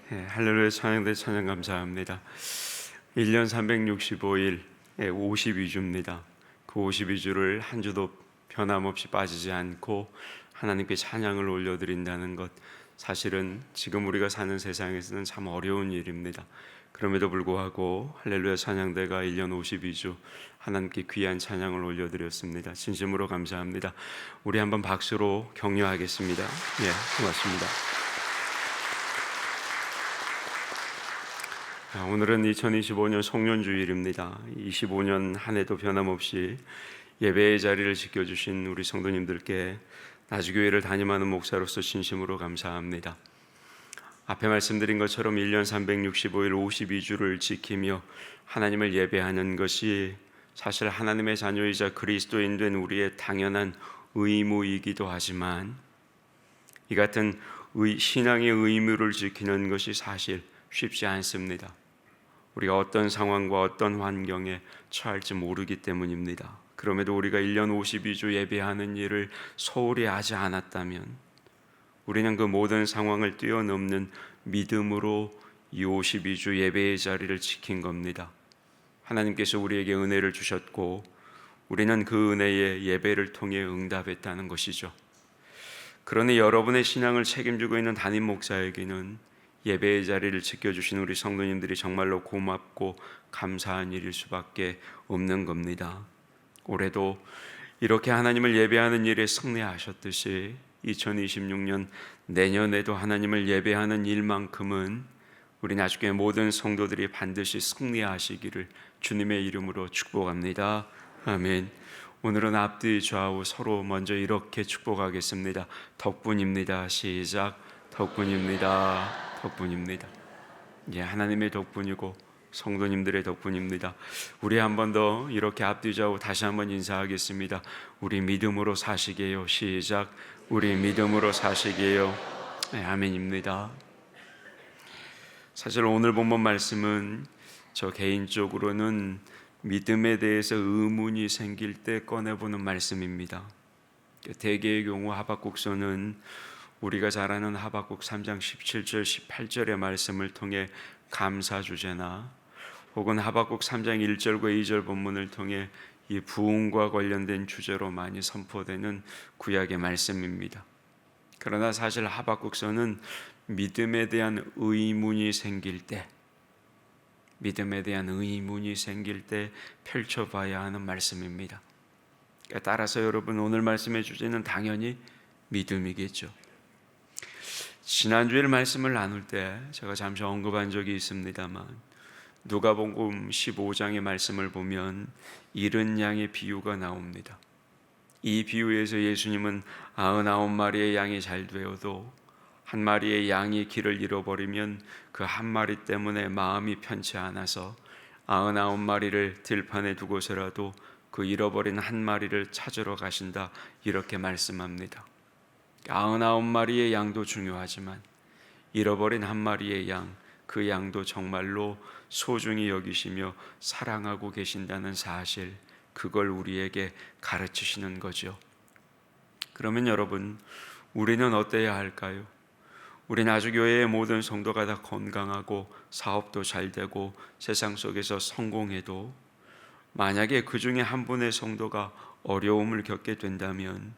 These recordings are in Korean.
할렐루야 찬양대 찬양 감사합니다. 1년 365일 52주입니다. 그 52주를 한 주도 변함없이 빠지지 않고 하나님께 찬양을 올려드린다는 것, 사실은 지금 우리가 사는 세상에서는 참 어려운 일입니다. 그럼에도 불구하고 할렐루야 찬양대가 1년 52주 하나님께 귀한 찬양을 올려드렸습니다. 진심으로 감사합니다. 우리 한번 박수로 격려하겠습니다. 고맙습니다. 오늘은 2025년 송년주일입니다. 25년 한 해도 변함없이 예배의 자리를 지켜주신 우리 성도님들께 나주교회를 담임하는 목사로서 진심으로 감사합니다. 앞에 말씀드린 것처럼 1년 365일 52주를 지키며 하나님을 예배하는 것이 사실 하나님의 자녀이자 그리스도인 된 우리의 당연한 의무이기도 하지만, 이 같은 신앙의 의무를 지키는 것이 사실 쉽지 않습니다. 우리가 어떤 상황과 어떤 환경에 처할지 모르기 때문입니다. 그럼에도 우리가 1년 52주 예배하는 일을 소홀히 하지 않았다면 우리는 그 모든 상황을 뛰어넘는 믿음으로 이 52주 예배의 자리를 지킨 겁니다. 하나님께서 우리에게 은혜를 주셨고 우리는 그 은혜에 예배를 통해 응답했다는 것이죠. 그러니 여러분의 신앙을 책임지고 있는 담임 목사에게는 예배의 자리를 지켜주신 우리 성도님들이 정말로 고맙고 감사한 일일 수밖에 없는 겁니다. 올해도 이렇게 하나님을 예배하는 일에 승리하셨듯이 2026년 내년에도 하나님을 예배하는 일만큼은 우리 나주교회 모든 성도들이 반드시 승리하시기를 주님의 이름으로 축복합니다. 아멘. 오늘은 앞뒤 좌우 서로 먼저 이렇게 축복하겠습니다. 덕분입니다. 시작. 덕분입니다. 덕분입니다. 하나님의 덕분이고 성도님들의 덕분입니다. 우리 한 번 더 이렇게 앞뒤 좌우 다시 한번 인사하겠습니다. 우리 믿음으로 사시게요. 시작. 우리 믿음으로 사시게요. 아멘입니다. 사실 오늘 본문 말씀은 저 개인적으로는 믿음에 대해서 의문이 생길 때 꺼내보는 말씀입니다. 대개의 경우 하박국서는 우리가 잘 아는 하박국 3장 17절 18절의 말씀을 통해 감사 주제나 혹은 하박국 3장 1절과 2절 본문을 통해 이 부흥과 관련된 주제로 많이 선포되는 구약의 말씀입니다. 그러나 사실 하박국서는 믿음에 대한 의문이 생길 때 펼쳐봐야 하는 말씀입니다. 따라서 여러분, 오늘 말씀의 주제는 당연히 믿음이겠죠. 지난주에 말씀을 나눌 때 제가 잠시 언급한 적이 있습니다만, 누가복음 15장의 말씀을 보면 잃은 양의 비유가 나옵니다. 이 비유에서 예수님은 99마리의 양이 잘 되어도 한 마리의 양이 길을 잃어버리면 그 한 마리 때문에 마음이 편치 않아서 99마리를 들판에 두고서라도 그 잃어버린 한 마리를 찾으러 가신다, 이렇게 말씀합니다. 99마리의 양도 중요하지만 잃어버린 한 마리의 양, 그 양도 정말로 소중히 여기시며 사랑하고 계신다는 사실, 그걸 우리에게 가르치시는 거죠. 그러면 여러분, 우리는 어때야 할까요? 우리 나주교회의 모든 성도가 다 건강하고 사업도 잘 되고 세상 속에서 성공해도 만약에 그 중에 한 분의 성도가 어려움을 겪게 된다면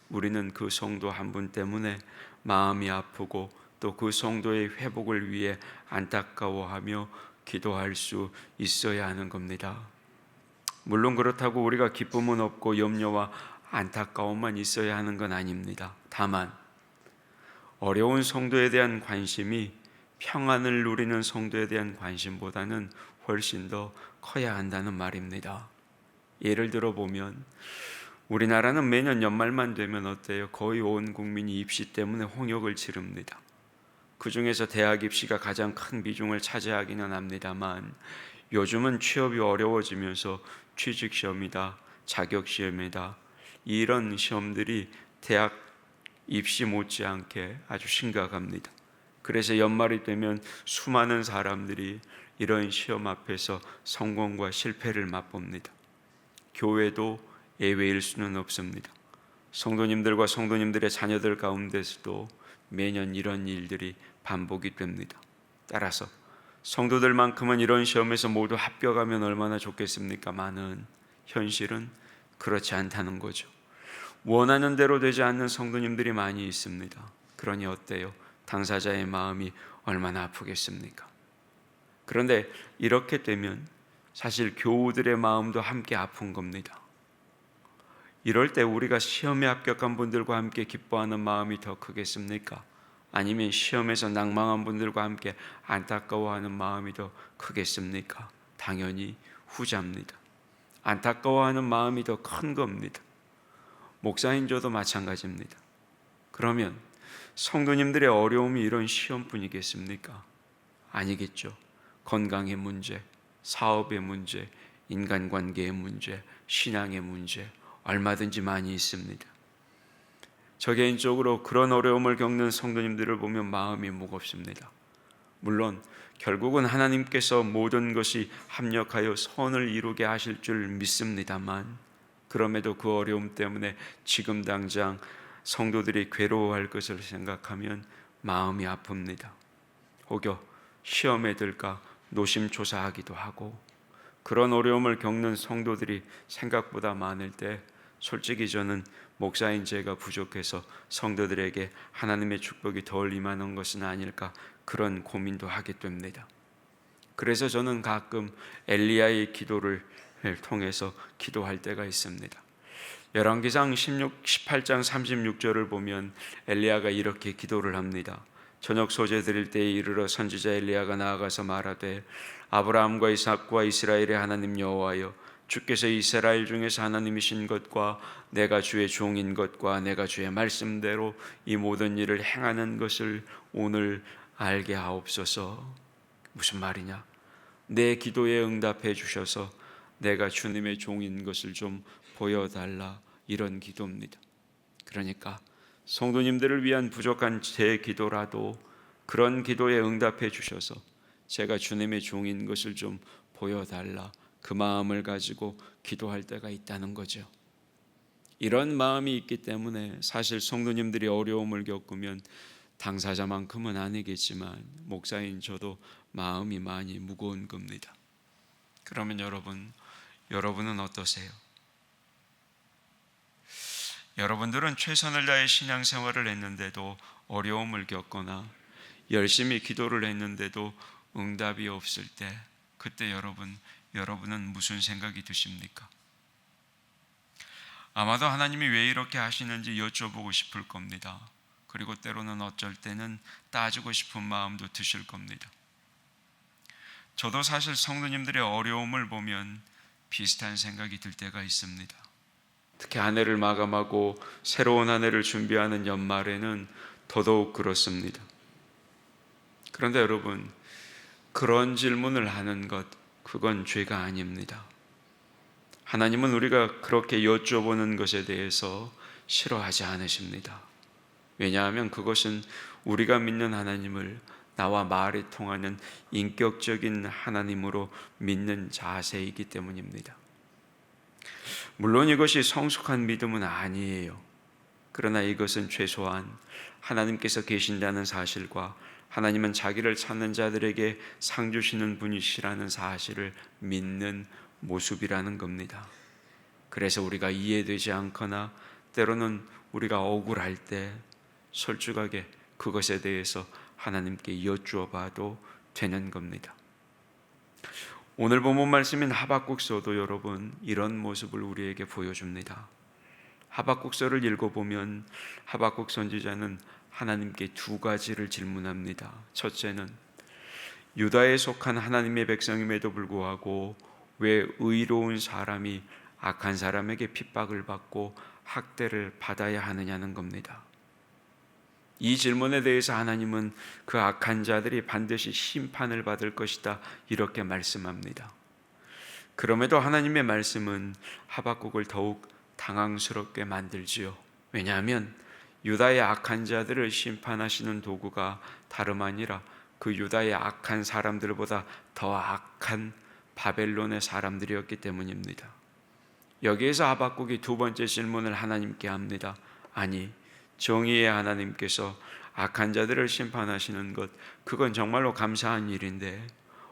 우리는 그 성도 한 분 때문에 마음이 아프고 또 그 성도의 회복을 위해 안타까워하며 기도할 수 있어야 하는 겁니다. 물론 그렇다고 우리가 기쁨은 없고 염려와 안타까움만 있어야 하는 건 아닙니다. 다만 어려운 성도에 대한 관심이 평안을 누리는 성도에 대한 관심보다는 훨씬 더 커야 한다는 말입니다. 예를 들어 보면 우리나라는 매년 연말만 되면 어때요? 거의 온 국민이 입시 때문에 홍역을 치릅니다. 그 중에서 대학 입시가 가장 큰 비중을 차지하기는 합니다만, 요즘은 취업이 어려워지면서 취직시험이다, 자격시험이다, 이런 시험들이 대학 입시 못지않게 아주 심각합니다. 그래서 연말이 되면 수많은 사람들이 이런 시험 앞에서 성공과 실패를 맛봅니다. 교회도 예외일 수는 없습니다. 성도님들과 성도님들의 자녀들 가운데서도 매년 이런 일들이 반복이 됩니다. 따라서 성도들만큼은 이런 시험에서 모두 합격하면 얼마나 좋겠습니까마는 현실은 그렇지 않다는 거죠. 원하는 대로 되지 않는 성도님들이 많이 있습니다. 그러니 어때요? 당사자의 마음이 얼마나 아프겠습니까? 그런데 이렇게 되면 사실 교우들의 마음도 함께 아픈 겁니다. 이럴 때 우리가 시험에 합격한 분들과 함께 기뻐하는 마음이 더 크겠습니까? 아니면 시험에서 낭망한 분들과 함께 안타까워하는 마음이 더 크겠습니까? 당연히 후자입니다. 안타까워하는 마음이 더 큰 겁니다. 목사인 저도 마찬가지입니다. 그러면 성도님들의 어려움이 이런 시험뿐이겠습니까? 아니겠죠. 건강의 문제, 사업의 문제, 인간관계의 문제, 신앙의 문제 얼마든지 많이 있습니다. 저 개인적으로 그런 어려움을 겪는 성도님들을 보면 마음이 무겁습니다. 물론 결국은 하나님께서 모든 것이 합력하여 선을 이루게 하실 줄 믿습니다만, 그럼에도 그 어려움 때문에 지금 당장 성도들이 괴로워할 것을 생각하면 마음이 아픕니다. 혹여 시험에 들까 노심초사하기도 하고, 그런 어려움을 겪는 성도들이 생각보다 많을 때 솔직히 저는 목사인 제가 부족해서 성도들에게 하나님의 축복이 덜 임하는 것은 아닐까, 그런 고민도 하게 됩니다. 그래서 저는 가끔 엘리야의 기도를 통해서 기도할 때가 있습니다. 열왕기상 18장 36절을 보면 엘리야가 이렇게 기도를 합니다. 저녁 소재 드릴 때에 이르러 선지자 엘리야가 나아가서 말하되, 아브라함과 이삭과 이스라엘의 하나님 여호와여, 주께서 이스라엘 중에서 하나님이신 것과 내가 주의 종인 것과 내가 주의 말씀대로 이 모든 일을 행하는 것을 오늘 알게 하옵소서. 무슨 말이냐? 내 기도에 응답해 주셔서 내가 주님의 종인 것을 좀 보여달라, 이런 기도입니다. 그러니까 성도님들을 위한 부족한 제 기도라도 그런 기도에 응답해 주셔서 제가 주님의 종인 것을 좀 보여달라, 그 마음을 가지고 기도할 때가 있다는 거죠. 이런 마음이 있기 때문에 사실 성도님들이 어려움을 겪으면 당사자만큼은 아니겠지만 목사인 저도 마음이 많이 무거운 겁니다. 그러면 여러분은 어떠세요? 여러분들은 최선을 다해 신앙생활을 했는데도 어려움을 겪거나 열심히 기도를 했는데도 응답이 없을 때, 그때 여러분은 무슨 생각이 드십니까? 아마도 하나님이 왜 이렇게 하시는지 여쭤보고 싶을 겁니다. 그리고 때로는 어쩔 때는 따지고 싶은 마음도 드실 겁니다. 저도 사실 성도님들의 어려움을 보면 비슷한 생각이 들 때가 있습니다. 특히 한 해를 마감하고 새로운 한 해를 준비하는 연말에는 더더욱 그렇습니다. 그런데 여러분, 그런 질문을 하는 것, 그건 죄가 아닙니다. 하나님은 우리가 그렇게 여쭤보는 것에 대해서 싫어하지 않으십니다. 왜냐하면 그것은 우리가 믿는 하나님을 나와 말이 통하는 인격적인 하나님으로 믿는 자세이기 때문입니다. 물론 이것이 성숙한 믿음은 아니에요. 그러나 이것은 최소한 하나님께서 계신다는 사실과 하나님은 자기를 찾는 자들에게 상 주시는 분이시라는 사실을 믿는 모습이라는 겁니다. 그래서 우리가 이해되지 않거나 때로는 우리가 억울할 때 솔직하게 그것에 대해서 하나님께 여쭈어 봐도 되는 겁니다. 오늘 본문 말씀인 하박국서도 여러분 이런 모습을 우리에게 보여줍니다. 하박국서를 읽어보면 하박국 선지자는 하나님께 두 가지를 질문합니다. 첫째는 유다에 속한 하나님의 백성임에도 불구하고 왜 의로운 사람이 악한 사람에게 핍박을 받고 학대를 받아야 하느냐는 겁니다. 이 질문에 대해서 하나님은 그 악한 자들이 반드시 심판을 받을 것이다, 이렇게 말씀합니다. 그럼에도 하나님의 말씀은 하박국을 더욱 당황스럽게 만들지요. 왜냐하면 유다의 악한 자들을 심판하시는 도구가 다름 아니라 그 유다의 악한 사람들보다 더 악한 바벨론의 사람들이었기 때문입니다. 여기에서 하박국이 두 번째 질문을 하나님께 합니다. 아니, 정의의 하나님께서 악한 자들을 심판하시는 것, 그건 정말로 감사한 일인데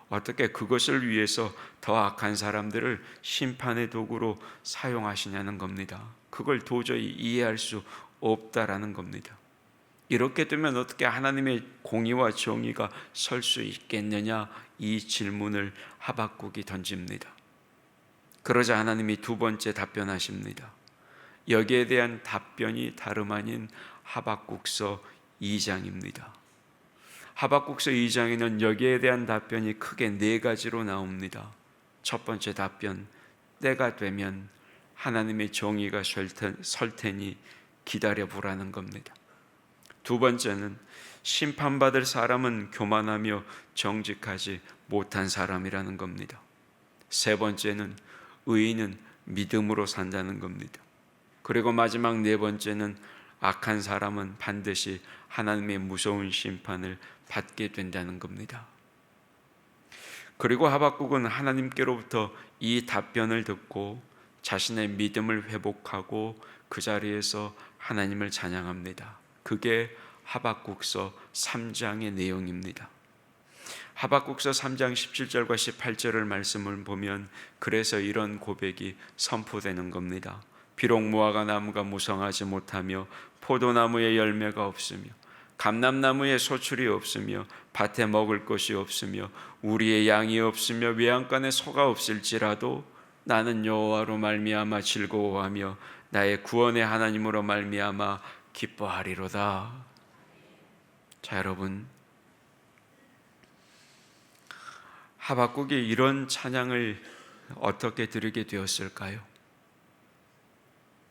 어떻게 그것을 위해서 더 악한 사람들을 심판의 도구로 사용하시냐는 겁니다. 그걸 도저히 이해할 수 없다라는 겁니다. 이렇게 되면 어떻게 하나님의 공의와 정의가 설 수 있겠느냐, 이 질문을 하박국이 던집니다. 그러자 하나님이 두 번째 답변하십니다. 여기에 대한 답변이 다름 아닌 하박국서 2장입니다. 하박국서 2장에는 여기에 대한 답변이 크게 네 가지로 나옵니다. 첫 번째 답변, 때가 되면 하나님의 정의가 설 테니 기다려보라는 겁니다. 두 번째는 심판받을 사람은 교만하며 정직하지 못한 사람이라는 겁니다. 세 번째는 의인은 믿음으로 산다는 겁니다. 그리고 마지막 네 번째는 악한 사람은 반드시 하나님의 무서운 심판을 받게 된다는 겁니다. 그리고 하박국은 하나님께로부터 이 답변을 듣고 자신의 믿음을 회복하고 그 자리에서 하나님을 찬양합니다. 그게 하박국서 3장의 내용입니다. 하박국서 3장 17절과 18절을 말씀을 보면 그래서 이런 고백이 선포되는 겁니다. 비록 무화과 나무가 무성하지 못하며 포도나무에 열매가 없으며 감람나무에 소출이 없으며 밭에 먹을 것이 없으며 우리의 양이 없으며 외양간에 소가 없을지라도 나는 여호와로 말미암아 즐거워하며 나의 구원의 하나님으로 말미암아 기뻐하리로다. 자, 여러분, 하박국이 이런 찬양을 어떻게 드리게 되었을까요?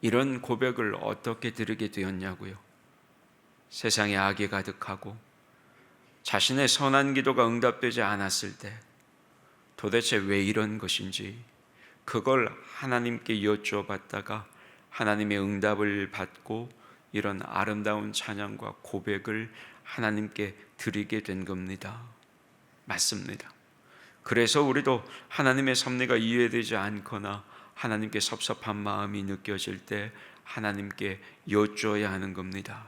이런 고백을 어떻게 드리게 되었냐고요? 세상에 악이 가득하고 자신의 선한 기도가 응답되지 않았을 때 도대체 왜 이런 것인지 그걸 하나님께 여쭈어봤다가 하나님의 응답을 받고 이런 아름다운 찬양과 고백을 하나님께 드리게 된 겁니다. 맞습니다. 그래서 우리도 하나님의 섭리가 이해되지 않거나 하나님께 섭섭한 마음이 느껴질 때 하나님께 여쭈어야 하는 겁니다.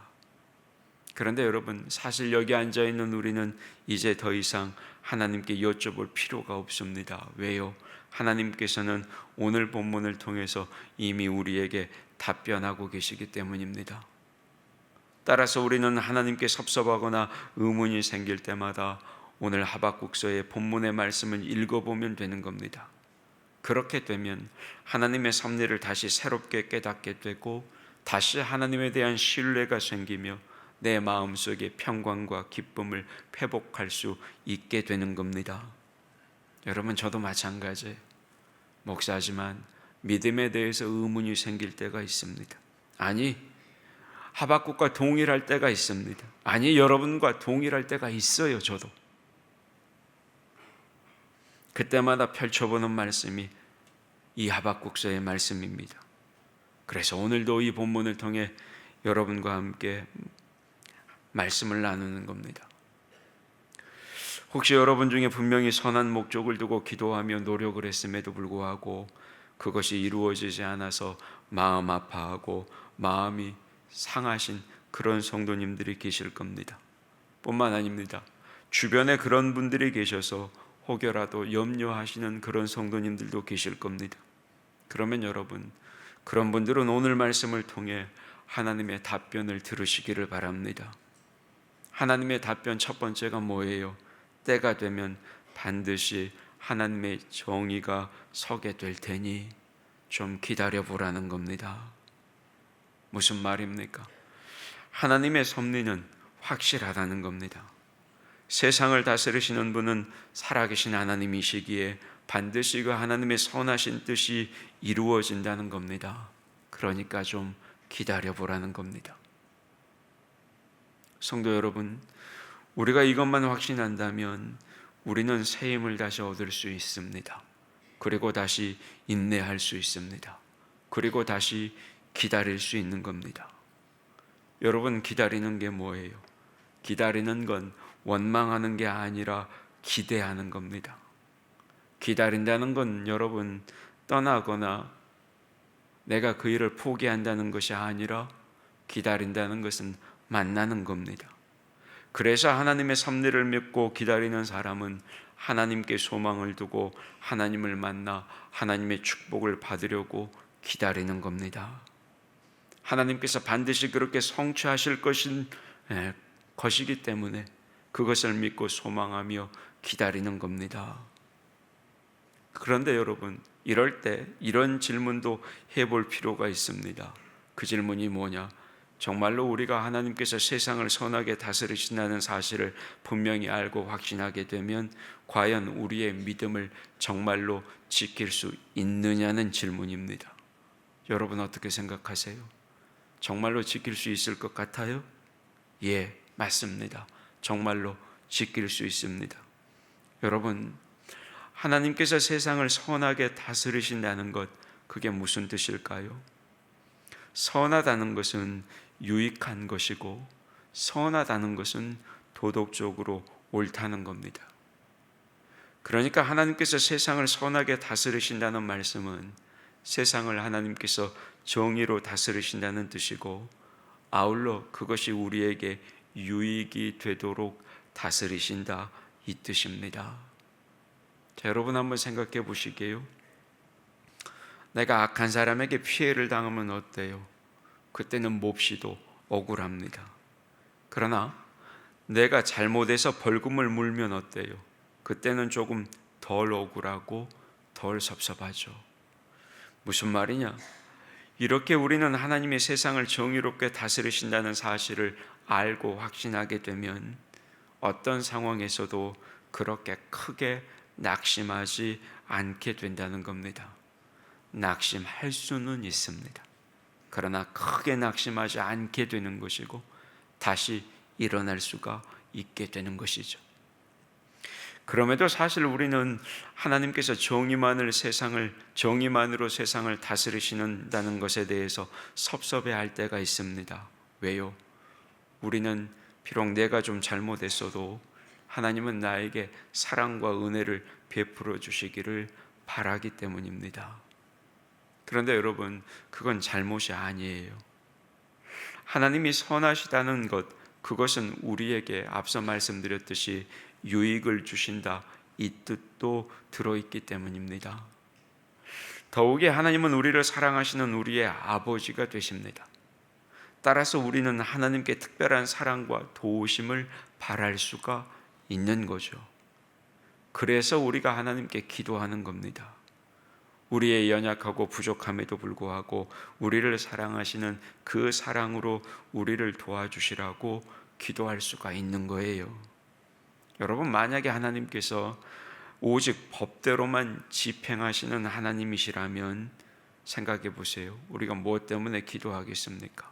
그런데 여러분, 사실 여기 앉아있는 우리는 이제 더 이상 하나님께 여쭤볼 필요가 없습니다. 왜요? 하나님께서는 오늘 본문을 통해서 이미 우리에게 답변하고 계시기 때문입니다. 따라서 우리는 하나님께 섭섭하거나 의문이 생길 때마다 오늘 하박국서의 본문의 말씀을 읽어보면 되는 겁니다. 그렇게 되면 하나님의 섭리를 다시 새롭게 깨닫게 되고 다시 하나님에 대한 신뢰가 생기며 내 마음속에 평강과 기쁨을 회복할 수 있게 되는 겁니다. 여러분, 저도 마찬가지 목사지만 믿음에 대해서 의문이 생길 때가 있습니다. 아니, 하박국과 동일할 때가 있습니다. 아니, 여러분과 동일할 때가 있어요. 저도. 그때마다 펼쳐보는 말씀이 이 하박국서의 말씀입니다. 그래서 오늘도 이 본문을 통해 여러분과 함께 말씀을 나누는 겁니다. 혹시 여러분 중에 분명히 선한 목적을 두고 기도하며 노력을 했음에도 불구하고 그것이 이루어지지 않아서 마음 아파하고 마음이 상하신 그런 성도님들이 계실 겁니다. 뿐만 아닙니다. 주변에 그런 분들이 계셔서 혹여라도 염려하시는 그런 성도님들도 계실 겁니다. 그러면 여러분, 그런 분들은 오늘 말씀을 통해 하나님의 답변을 들으시기를 바랍니다. 하나님의 답변 첫 번째가 뭐예요? 때가 되면 반드시 하나님의 정의가 서게 될 테니 좀 기다려보라는 겁니다. 무슨 말입니까? 하나님의 섭리는 확실하다는 겁니다. 세상을 다스리시는 분은 살아계신 하나님이시기에 반드시 그 하나님의 선하신 뜻이 이루어진다는 겁니다. 그러니까 좀 기다려보라는 겁니다. 성도 여러분, 우리가 이것만 확신한다면 우리는 새 힘을 다시 얻을 수 있습니다. 그리고 다시 인내할 수 있습니다. 그리고 다시 기다릴 수 있는 겁니다. 여러분, 기다리는 게 뭐예요? 기다리는 건 원망하는 게 아니라 기대하는 겁니다. 기다린다는 건 여러분, 떠나거나 내가 그 일을 포기한다는 것이 아니라 기다린다는 것은 만나는 겁니다. 그래서 하나님의 섭리를 믿고 기다리는 사람은 하나님께 소망을 두고 하나님을 만나 하나님의 축복을 받으려고 기다리는 겁니다. 하나님께서 반드시 그렇게 성취하실 것이기 때문에 그것을 믿고 소망하며 기다리는 겁니다. 그런데 여러분, 이럴 때 이런 질문도 해볼 필요가 있습니다. 그 질문이 뭐냐? 정말로 우리가 하나님께서 세상을 선하게 다스리신다는 사실을 분명히 알고 확신하게 되면 과연 우리의 믿음을 정말로 지킬 수 있느냐는 질문입니다. 여러분 어떻게 생각하세요? 정말로 지킬 수 있을 것 같아요? 예, 맞습니다. 정말로 지킬 수 있습니다. 여러분, 하나님께서 세상을 선하게 다스리신다는 것, 그게 무슨 뜻일까요? 선하다는 것은 유익한 것이고 선하다는 것은 도덕적으로 옳다는 겁니다. 그러니까 하나님께서 세상을 선하게 다스리신다는 말씀은 세상을 하나님께서 정의로 다스리신다는 뜻이고 아울러 그것이 우리에게 유익이 되도록 다스리신다 이 뜻입니다. 자, 여러분 한번 생각해 보시게요. 내가 악한 사람에게 피해를 당하면 어때요? 그때는 몹시도 억울합니다. 그러나 내가 잘못해서 벌금을 물면 어때요? 그때는 조금 덜 억울하고 덜 섭섭하죠. 무슨 말이냐? 이렇게 우리는 하나님의 세상을 정의롭게 다스리신다는 사실을 알고 확신하게 되면 어떤 상황에서도 그렇게 크게 낙심하지 않게 된다는 겁니다. 낙심할 수는 있습니다. 그러나 크게 낙심하지 않게 되는 것이고 다시 일어날 수가 있게 되는 것이죠. 그럼에도 사실 우리는 하나님께서 정의만으로 세상을 다스리신다는 것에 대해서 섭섭해할 때가 있습니다. 왜요? 우리는 비록 내가 좀 잘못했어도 하나님은 나에게 사랑과 은혜를 베풀어 주시기를 바라기 때문입니다. 그런데 여러분, 그건 잘못이 아니에요. 하나님이 선하시다는 것, 그것은 우리에게 앞서 말씀드렸듯이 유익을 주신다 이 뜻도 들어있기 때문입니다. 더욱이 하나님은 우리를 사랑하시는 우리의 아버지가 되십니다. 따라서 우리는 하나님께 특별한 사랑과 도우심을 바랄 수가 있는 거죠. 그래서 우리가 하나님께 기도하는 겁니다. 우리의 연약하고 부족함에도 불구하고 우리를 사랑하시는 그 사랑으로 우리를 도와주시라고 기도할 수가 있는 거예요. 여러분, 만약에 하나님께서 오직 법대로만 집행하시는 하나님이시라면 생각해 보세요. 우리가 무엇 때문에 기도하겠습니까?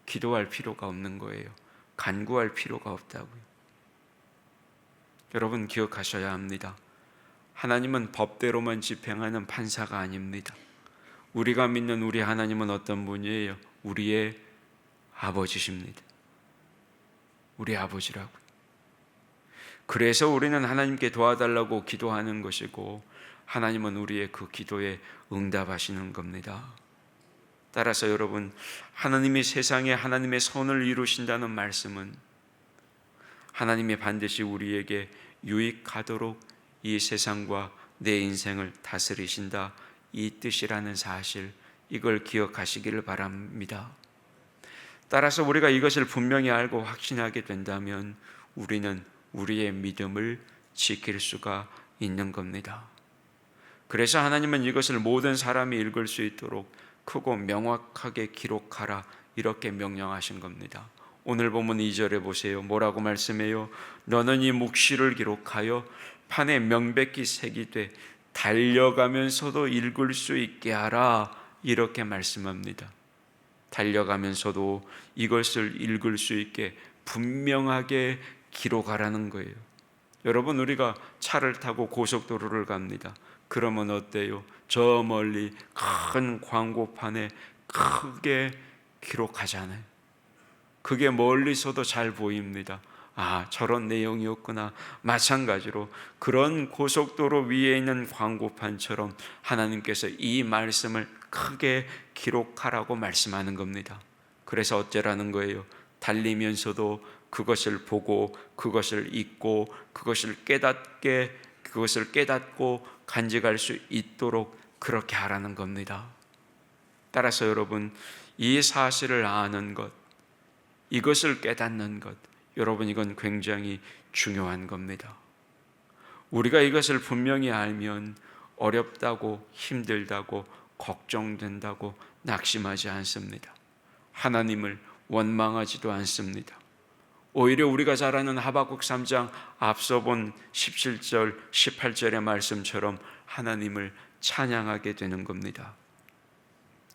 기도할 필요가 없는 거예요. 간구할 필요가 없다고요. 여러분 기억하셔야 합니다. 하나님은 법대로만 집행하는 판사가 아닙니다. 우리가 믿는 우리 하나님은 어떤 분이에요? 우리의 아버지십니다. 우리 아버지라고요. 그래서 우리는 하나님께 도와달라고 기도하는 것이고 하나님은 우리의 그 기도에 응답하시는 겁니다. 따라서 여러분, 하나님이 세상에 하나님의 선을 이루신다는 말씀은 하나님이 반드시 우리에게 유익하도록 이 세상과 내 인생을 다스리신다 이 뜻이라는 사실, 이걸 기억하시기를 바랍니다. 따라서 우리가 이것을 분명히 알고 확신하게 된다면 우리는 우리의 믿음을 지킬 수가 있는 겁니다. 그래서 하나님은 이것을 모든 사람이 읽을 수 있도록 크고 명확하게 기록하라 이렇게 명령하신 겁니다. 오늘 본문 2절에 보세요. 뭐라고 말씀해요? 너는 이 묵시를 기록하여 판에 명백히 새기되 달려가면서도 읽을 수 있게 하라 이렇게 말씀합니다. 달려가면서도 이것을 읽을 수 있게 분명하게 기록하라는 거예요. 여러분, 우리가 차를 타고 고속도로를 갑니다. 그러면 어때요? 저 멀리 큰 광고판에 크게 기록하잖아요. 그게 멀리서도 잘 보입니다. 아, 저런 내용이었구나. 마찬가지로 그런 고속도로 위에 있는 광고판처럼 하나님께서 이 말씀을 크게 기록하라고 말씀하는 겁니다. 그래서 어쩌라는 거예요? 달리면서도 그것을 보고 그것을 잊고 그것을 깨닫고 간직할 수 있도록 그렇게 하라는 겁니다. 따라서 여러분, 이 사실을 아는 것, 이것을 깨닫는 것, 여러분, 이건 굉장히 중요한 겁니다. 우리가 이것을 분명히 알면 어렵다고, 힘들다고, 걱정된다고 낙심하지 않습니다. 하나님을 원망하지도 않습니다. 오히려 우리가 잘 아는 하박국 3장 앞서 본 17절, 18절의 말씀처럼 하나님을 찬양하게 되는 겁니다.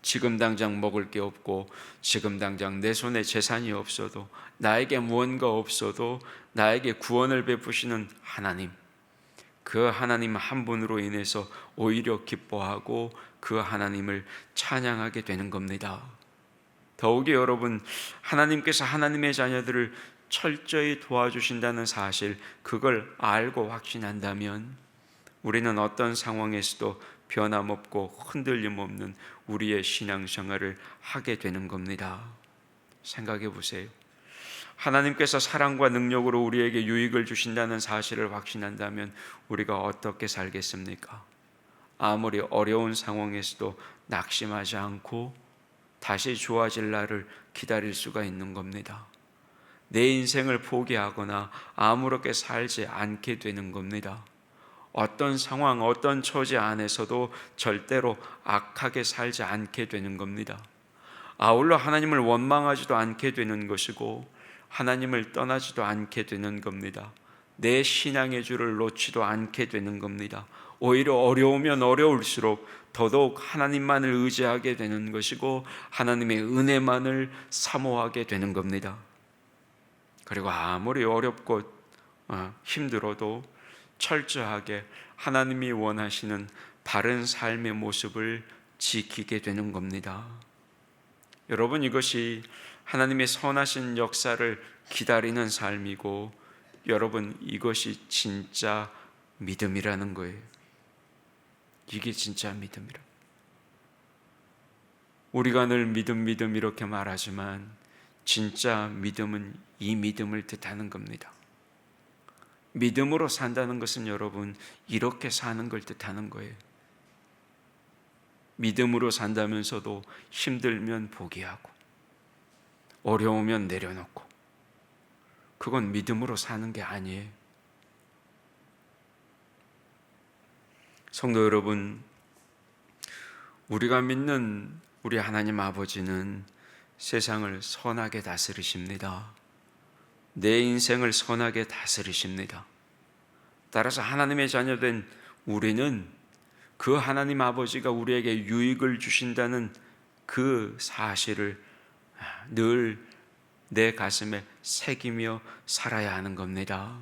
지금 당장 먹을 게 없고 지금 당장 내 손에 재산이 없어도, 나에게 무언가 없어도 나에게 구원을 베푸시는 하나님, 그 하나님 한 분으로 인해서 오히려 기뻐하고 그 하나님을 찬양하게 되는 겁니다. 더욱이 여러분, 하나님께서 하나님의 자녀들을 철저히 도와주신다는 사실, 그걸 알고 확신한다면 우리는 어떤 상황에서도 변함없고 흔들림 없는 우리의 신앙생활을 하게 되는 겁니다. 생각해 보세요. 하나님께서 사랑과 능력으로 우리에게 유익을 주신다는 사실을 확신한다면 우리가 어떻게 살겠습니까? 아무리 어려운 상황에서도 낙심하지 않고 다시 좋아질 날을 기다릴 수가 있는 겁니다. 내 인생을 포기하거나 아무렇게 살지 않게 되는 겁니다. 어떤 상황, 어떤 처지 안에서도 절대로 악하게 살지 않게 되는 겁니다. 아울러 하나님을 원망하지도 않게 되는 것이고 하나님을 떠나지도 않게 되는 겁니다. 내 신앙의 줄을 놓지도 않게 되는 겁니다. 오히려 어려우면 어려울수록 더더욱 하나님만을 의지하게 되는 것이고 하나님의 은혜만을 사모하게 되는 겁니다. 그리고 아무리 어렵고 힘들어도 철저하게 하나님이 원하시는 바른 삶의 모습을 지키게 되는 겁니다. 여러분, 이것이 하나님의 선하신 역사를 기다리는 삶이고, 여러분, 이것이 진짜 믿음이라는 거예요. 이게 진짜 믿음이라. 우리가 늘 믿음 이렇게 말하지만 진짜 믿음은 이 믿음을 뜻하는 겁니다. 믿음으로 산다는 것은 여러분, 이렇게 사는 걸 뜻하는 거예요. 믿음으로 산다면서도 힘들면 포기하고 어려우면 내려놓고, 그건 믿음으로 사는 게 아니에요. 성도 여러분, 우리가 믿는 우리 하나님 아버지는 세상을 선하게 다스리십니다. 내 인생을 선하게 다스리십니다. 따라서 하나님의 자녀된 우리는 그 하나님 아버지가 우리에게 유익을 주신다는 그 사실을 늘 내 가슴에 새기며 살아야 하는 겁니다.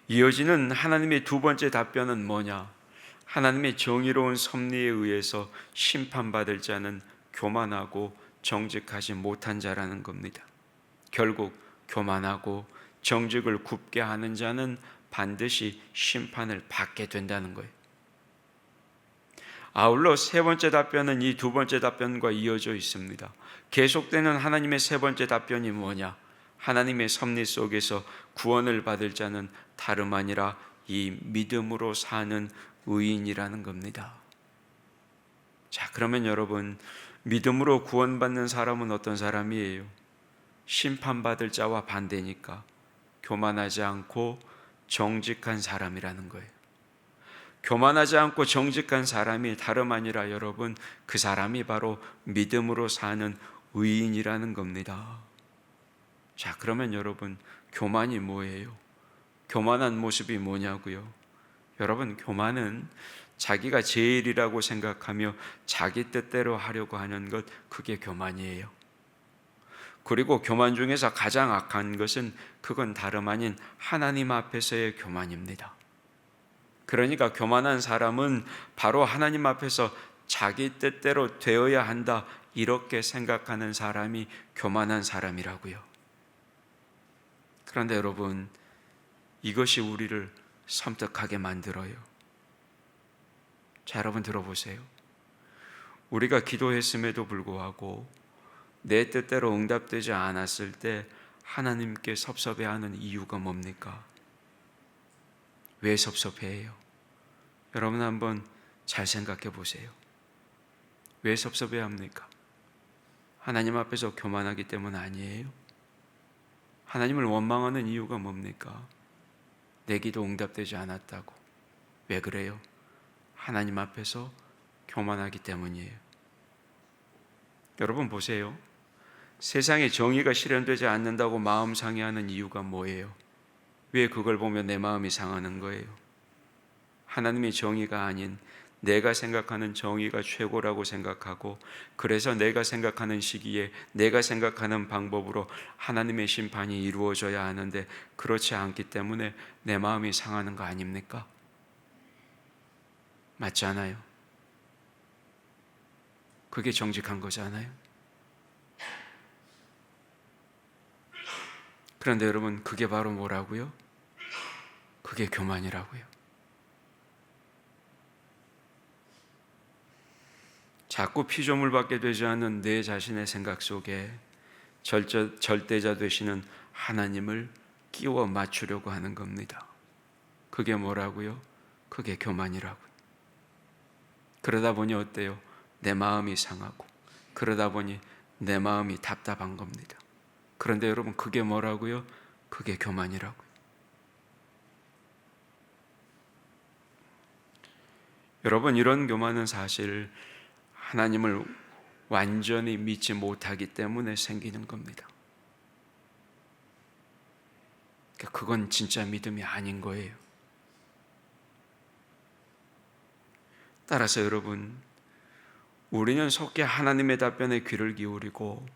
이어지는 하나님의 두 번째 답변은 뭐냐? 하나님의 정의로운 섭리에 의해서 심판받을 자는 교만하고 정직하지 못한 자라는 겁니다. 결국 교만하고 정직을 굽게 하는 자는 반드시 심판을 받게 된다는 거예요. 아울러 세 번째 답변은 이 두 번째 답변과 이어져 있습니다. 계속되는 하나님의 세 번째 답변이 뭐냐? 하나님의 섭리 속에서 구원을 받을 자는 다름 아니라 이 믿음으로 사는 의인이라는 겁니다. 자, 그러면 여러분, 믿음으로 구원받는 사람은 어떤 사람이에요? 심판받을 자와 반대니까 교만하지 않고 정직한 사람이라는 거예요. 교만하지 않고 정직한 사람이 다름 아니라 여러분, 그 사람이 바로 믿음으로 사는 의인이라는 겁니다. 자, 그러면 여러분, 교만이 뭐예요? 교만한 모습이 뭐냐고요? 여러분, 교만은 자기가 제일이라고 생각하며 자기 뜻대로 하려고 하는 것, 그게 교만이에요. 그리고 교만 중에서 가장 악한 것은 그건 다름 아닌 하나님 앞에서의 교만입니다. 그러니까 교만한 사람은 바로 하나님 앞에서 자기 뜻대로 되어야 한다, 이렇게 생각하는 사람이 교만한 사람이라고요. 그런데 여러분, 이것이 우리를 섬뜩하게 만들어요. 자, 여러분 들어보세요. 우리가 기도했음에도 불구하고 내 뜻대로 응답되지 않았을 때 하나님께 섭섭해하는 이유가 뭡니까? 왜 섭섭해해요? 여러분 한번 잘 생각해 보세요. 왜 섭섭해합니까? 하나님 앞에서 교만하기 때문 아니에요? 하나님을 원망하는 이유가 뭡니까? 내 기도 응답되지 않았다고. 왜 그래요? 하나님 앞에서 교만하기 때문이에요. 여러분 보세요. 세상에 정의가 실현되지 않는다고 마음 상해하는 이유가 뭐예요? 왜 그걸 보면 내 마음이 상하는 거예요? 하나님의 정의가 아닌 내가 생각하는 정의가 최고라고 생각하고, 그래서 내가 생각하는 시기에 내가 생각하는 방법으로 하나님의 심판이 이루어져야 하는데 그렇지 않기 때문에 내 마음이 상하는 거 아닙니까? 맞지 않아요? 그게 정직한 거잖아요. 그런데 여러분, 그게 바로 뭐라고요? 그게 교만이라고요. 자꾸 피조물밖에 되지 않는 내 자신의 생각 속에 절대자 되시는 하나님을 끼워 맞추려고 하는 겁니다. 그게 뭐라고요? 그게 교만이라고요. 그러다 보니 어때요? 내 마음이 상하고, 그러다 보니 내 마음이 답답한 겁니다. 그런데 여러분, 그게 뭐라고요? 그게 교만이라고요. 여러분, 이런 교만은 사실 하나님을 완전히 믿지 못하기 때문에 생기는 겁니다. 그건 진짜 믿음이 아닌 거예요. 따라서 여러분, 우리는 속히 하나님의 답변에 귀를 기울이고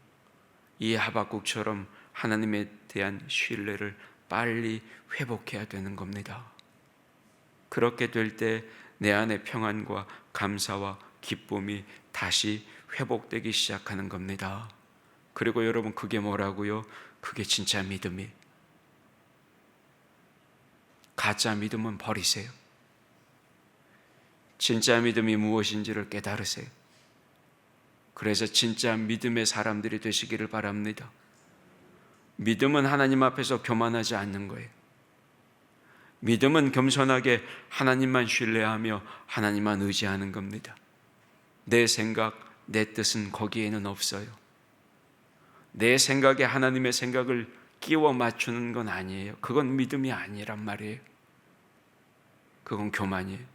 이 하박국처럼 하나님에 대한 신뢰를 빨리 회복해야 되는 겁니다. 그렇게 될 때 내 안에 평안과 감사와 기쁨이 다시 회복되기 시작하는 겁니다. 그리고 여러분, 그게 뭐라고요? 그게 진짜 믿음이. 가짜 믿음은 버리세요. 진짜 믿음이 무엇인지를 깨달으세요. 그래서 진짜 믿음의 사람들이 되시기를 바랍니다. 믿음은 하나님 앞에서 교만하지 않는 거예요. 믿음은 겸손하게 하나님만 신뢰하며 하나님만 의지하는 겁니다. 내 생각, 내 뜻은 거기에는 없어요. 내 생각에 하나님의 생각을 끼워 맞추는 건 아니에요. 그건 믿음이 아니란 말이에요. 그건 교만이에요.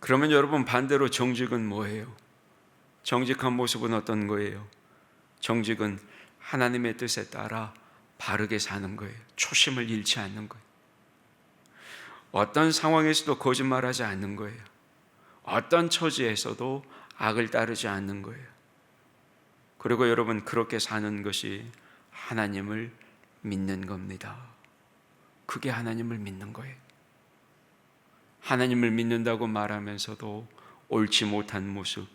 그러면 여러분, 반대로 정직은 뭐예요? 정직한 모습은 어떤 거예요? 정직은 하나님의 뜻에 따라 바르게 사는 거예요. 초심을 잃지 않는 거예요. 어떤 상황에서도 거짓말하지 않는 거예요. 어떤 처지에서도 악을 따르지 않는 거예요. 그리고 여러분, 그렇게 사는 것이 하나님을 믿는 겁니다. 그게 하나님을 믿는 거예요. 하나님을 믿는다고 말하면서도 옳지 못한 모습,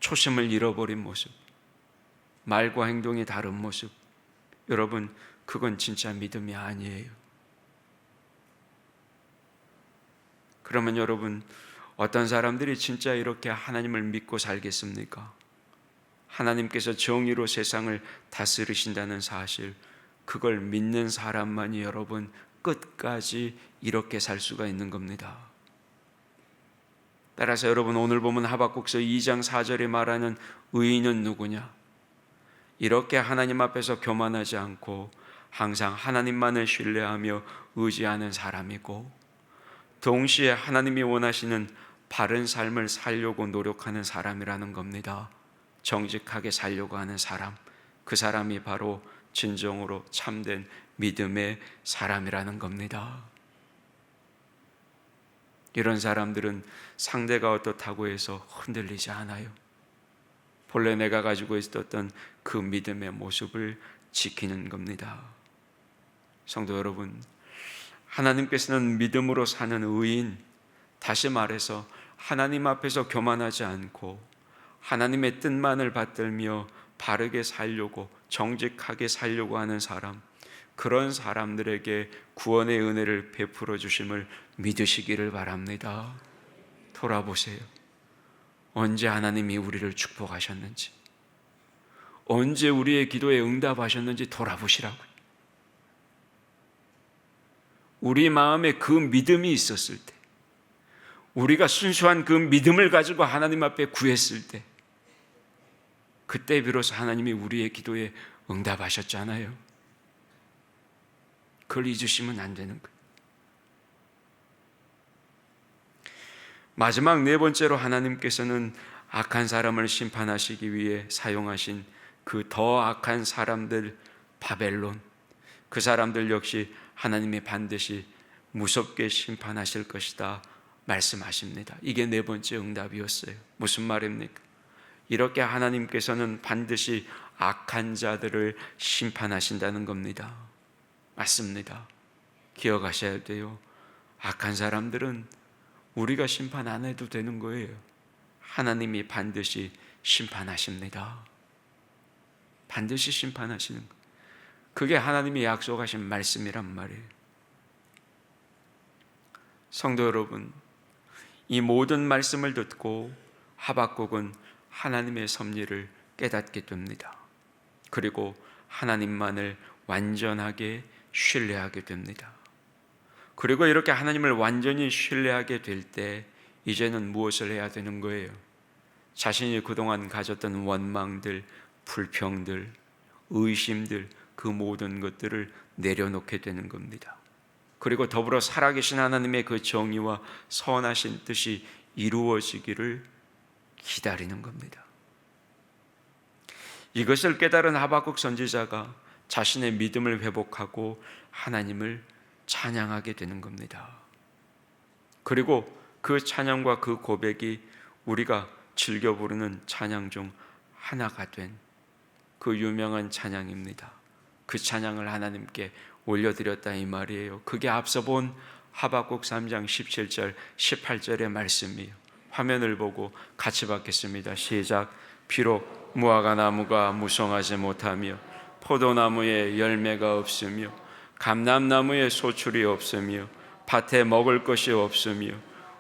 초심을 잃어버린 모습, 말과 행동이 다른 모습, 여러분, 그건 진짜 믿음이 아니에요. 그러면 여러분, 어떤 사람들이 진짜 이렇게 하나님을 믿고 살겠습니까? 하나님께서 정의로 세상을 다스리신다는 사실, 그걸 믿는 사람만이 여러분 끝까지 이렇게 살 수가 있는 겁니다. 따라서 여러분, 오늘 보면 하박국서 2장 4절에 말하는 의인은 누구냐? 이렇게 하나님 앞에서 교만하지 않고 항상 하나님만을 신뢰하며 의지하는 사람이고, 동시에 하나님이 원하시는 바른 삶을 살려고 노력하는 사람이라는 겁니다. 정직하게 살려고 하는 사람, 그 사람이 바로 진정으로 참된 믿음의 사람이라는 겁니다. 이런 사람들은 상대가 어떻다고 해서 흔들리지 않아요. 본래 내가 가지고 있었던 그 믿음의 모습을 지키는 겁니다. 성도 여러분, 하나님께서는 믿음으로 사는 의인, 다시 말해서 하나님 앞에서 교만하지 않고 하나님의 뜻만을 받들며 바르게 살려고, 정직하게 살려고 하는 사람, 그런 사람들에게 구원의 은혜를 베풀어 주심을 믿으시기를 바랍니다. 돌아보세요. 언제 하나님이 우리를 축복하셨는지, 언제 우리의 기도에 응답하셨는지 돌아보시라고요. 우리 마음에 그 믿음이 있었을 때, 우리가 순수한 그 믿음을 가지고 하나님 앞에 구했을 때, 그때 비로소 하나님이 우리의 기도에 응답하셨잖아요. 그걸 잊으시면 안 되는 거예요. 마지막 네 번째로 하나님께서는 악한 사람을 심판하시기 위해 사용하신 그 더 악한 사람들, 바벨론, 그 사람들 역시 하나님이 반드시 무섭게 심판하실 것이다 말씀하십니다. 이게 네 번째 응답이었어요. 무슨 말입니까? 이렇게 하나님께서는 반드시 악한 자들을 심판하신다는 겁니다. 맞습니다. 기억하셔야 돼요. 악한 사람들은 우리가 심판 안 해도 되는 거예요. 하나님이 반드시 심판하십니다. 반드시 심판하시는 거. 그게 하나님이 약속하신 말씀이란 말이에요. 성도 여러분, 이 모든 말씀을 듣고 하박국은 하나님의 섭리를 깨닫게 됩니다. 그리고 하나님만을 완전하게 신뢰하게 됩니다. 그리고 이렇게 하나님을 완전히 신뢰하게 될 때 이제는 무엇을 해야 되는 거예요? 자신이 그동안 가졌던 원망들, 불평들, 의심들, 그 모든 것들을 내려놓게 되는 겁니다. 그리고 더불어 살아계신 하나님의 그 정의와 선하신 뜻이 이루어지기를 기다리는 겁니다. 이것을 깨달은 하박국 선지자가 자신의 믿음을 회복하고 하나님을 찬양하게 되는 겁니다. 그리고 그 찬양과 그 고백이 우리가 즐겨 부르는 찬양 중 하나가 된 그 유명한 찬양입니다. 그 찬양을 하나님께 올려드렸다 이 말이에요. 그게 앞서 본 하박국 3장 17절 18절의 말씀이에요. 화면을 보고 같이 받겠습니다. 시작. 비록 무화과 나무가 무성하지 못하며 포도나무에 열매가 없으며 감람나무에 소출이 없으며 밭에 먹을 것이 없으며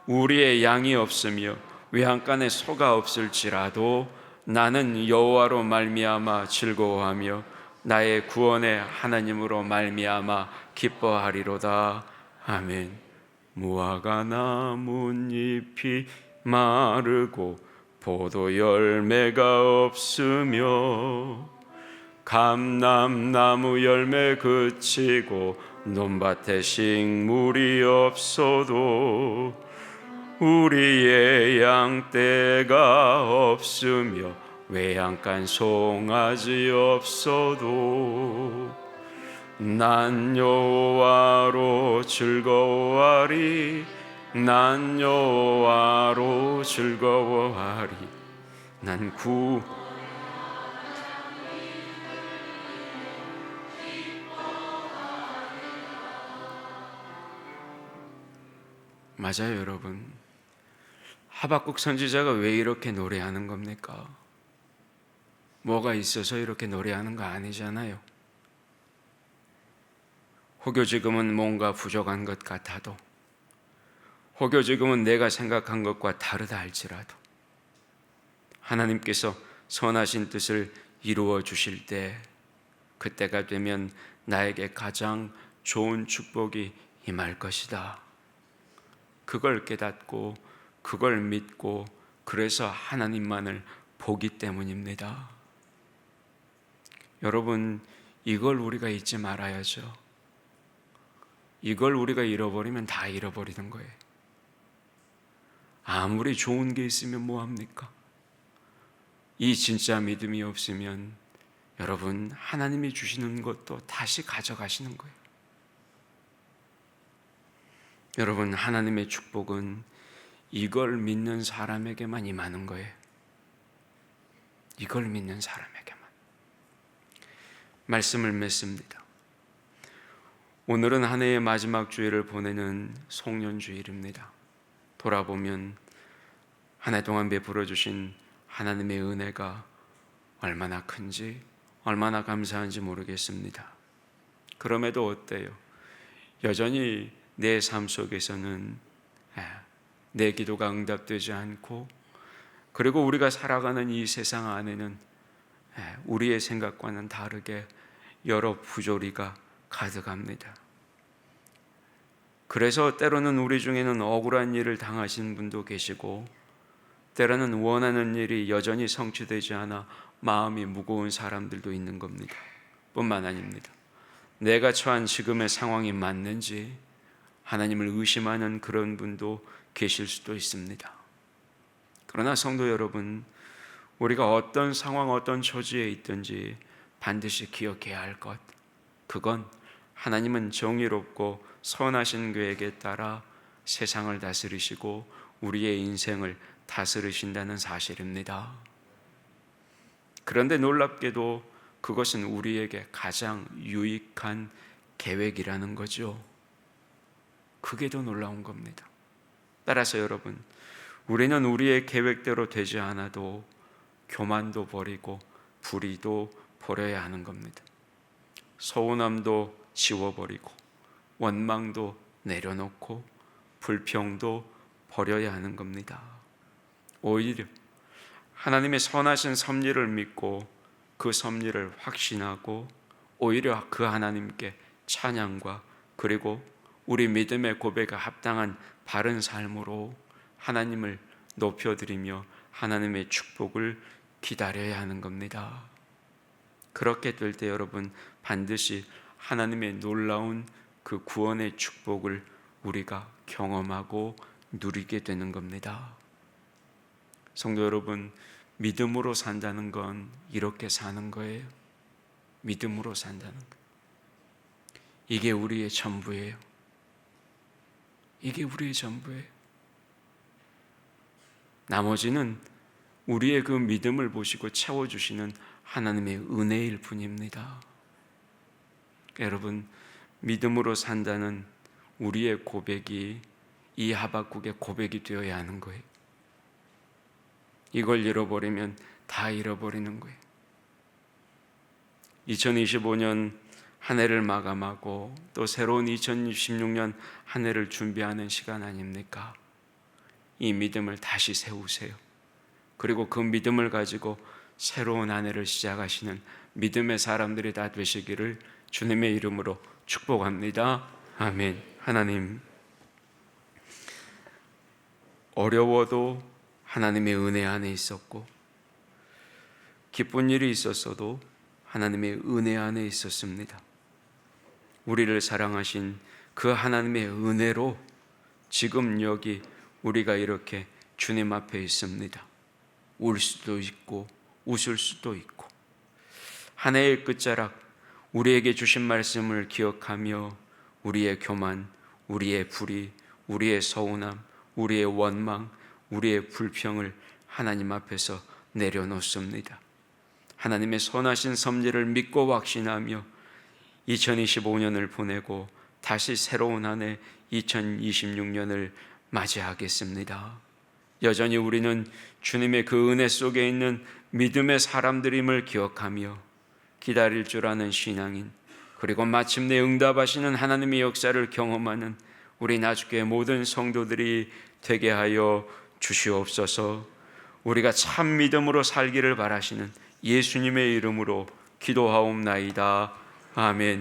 우리의 양이 없으며 외양간에 소가 없을지라도 나는 여호와로 말미암아 즐거워하며 나의 구원의 하나님으로 말미암아 기뻐하리로다. 아멘. 무화과 나뭇잎이 마르고 포도 열매가 없으며 감람나무 열매 그치고 논밭에 식물이 없어도 우리의 양떼가 없으며 외양간 송아지 없어도 난 여호와로 즐거워하리. 난 여호와로 즐거워하리. 난 맞아요, 여러분. 하박국 선지자가 왜 이렇게 노래하는 겁니까? 뭐가 있어서 이렇게 노래하는 거 아니잖아요. 혹여 지금은 뭔가 부족한 것 같아도, 혹여 지금은 내가 생각한 것과 다르다 할지라도 하나님께서 선하신 뜻을 이루어 주실 때, 그때가 되면 나에게 가장 좋은 축복이 임할 것이다. 그걸 깨닫고 그걸 믿고 그래서 하나님만을 보기 때문입니다. 여러분, 이걸 우리가 잊지 말아야죠. 이걸 우리가 잃어버리면 다 잃어버리는 거예요. 아무리 좋은 게 있으면 뭐합니까? 이 진짜 믿음이 없으면 여러분, 하나님이 주시는 것도 다시 가져가시는 거예요. 여러분, 하나님의 축복은 이걸 믿는 사람에게만 임하는 거예요. 이걸 믿는 사람에게만. 말씀을 맺습니다. 오늘은 한 해의 마지막 주일을 보내는 송년주일입니다. 돌아보면 한 해 동안 베풀어 주신 하나님의 은혜가 얼마나 큰지, 얼마나 감사한지 모르겠습니다. 그럼에도 어때요? 여전히 내 삶 속에서는 내 기도가 응답되지 않고 그리고 우리가 살아가는 이 세상 안에는 우리의 생각과는 다르게 여러 부조리가 가득합니다. 그래서 때로는 우리 중에는 억울한 일을 당하신 분도 계시고, 때로는 원하는 일이 여전히 성취되지 않아 마음이 무거운 사람들도 있는 겁니다. 뿐만 아닙니다. 내가 처한 지금의 상황이 맞는지 하나님을 의심하는 그런 분도 계실 수도 있습니다. 그러나 성도 여러분, 우리가 어떤 상황, 어떤 처지에 있든지 반드시 기억해야 할 것, 그건 하나님은 정의롭고 선하신 계획에 따라 세상을 다스리시고 우리의 인생을 다스리신다는 사실입니다. 그런데 놀랍게도 그것은 우리에게 가장 유익한 계획이라는 거죠. 그게 더 놀라운 겁니다. 따라서 여러분, 우리는 우리의 계획대로 되지 않아도 교만도 버리고 불의도 버려야 하는 겁니다. 서운함도 지워버리고 원망도 내려놓고 불평도 버려야 하는 겁니다. 오히려 하나님의 선하신 섭리를 믿고 그 섭리를 확신하고 오히려 그 하나님께 찬양과 그리고 우리 믿음의 고백에 합당한 바른 삶으로 하나님을 높여드리며 하나님의 축복을 기다려야 하는 겁니다. 그렇게 될 때 여러분 반드시 하나님의 놀라운 그 구원의 축복을 우리가 경험하고 누리게 되는 겁니다. 성도 여러분, 믿음으로 산다는 건 이렇게 사는 거예요. 믿음으로 산다는 것. 이게 우리의 전부예요. 이게 우리의 전부예요. 나머지는 우리의 그 믿음을 보시고 채워주시는 하나님의 은혜일 뿐입니다. 여러분, 믿음으로 산다는 우리의 고백이 이 하박국의 고백이 되어야 하는 거예요. 이걸 잃어버리면 다 잃어버리는 거예요. 2025년 한 해를 마감하고 또 새로운 2026년 한 해를 준비하는 시간 아닙니까? 이 믿음을 다시 세우세요. 그리고 그 믿음을 가지고 새로운 한 해를 시작하시는 믿음의 사람들이 다 되시기를 주님의 이름으로 축복합니다. 아멘. 하나님, 어려워도 하나님의 은혜 안에 있었고 기쁜 일이 있었어도 하나님의 은혜 안에 있었습니다. 우리를 사랑하신 그 하나님의 은혜로 지금 여기 우리가 이렇게 주님 앞에 있습니다. 울 수도 있고 웃을 수도 있고 한 해의 끝자락 우리에게 주신 말씀을 기억하며 우리의 교만, 우리의 불의, 우리의 서운함, 우리의 원망, 우리의 불평을 하나님 앞에서 내려놓습니다. 하나님의 선하신 섭리를 믿고 확신하며 2025년을 보내고 다시 새로운 한 해 2026년을 맞이하겠습니다. 여전히 우리는 주님의 그 은혜 속에 있는 믿음의 사람들임을 기억하며 기다릴 줄 아는 신앙인, 그리고 마침내 응답하시는 하나님의 역사를 경험하는 우리 나주교회 모든 성도들이 되게 하여 주시옵소서. 우리가 참 믿음으로 살기를 바라시는 예수님의 이름으로 기도하옵나이다. 아멘.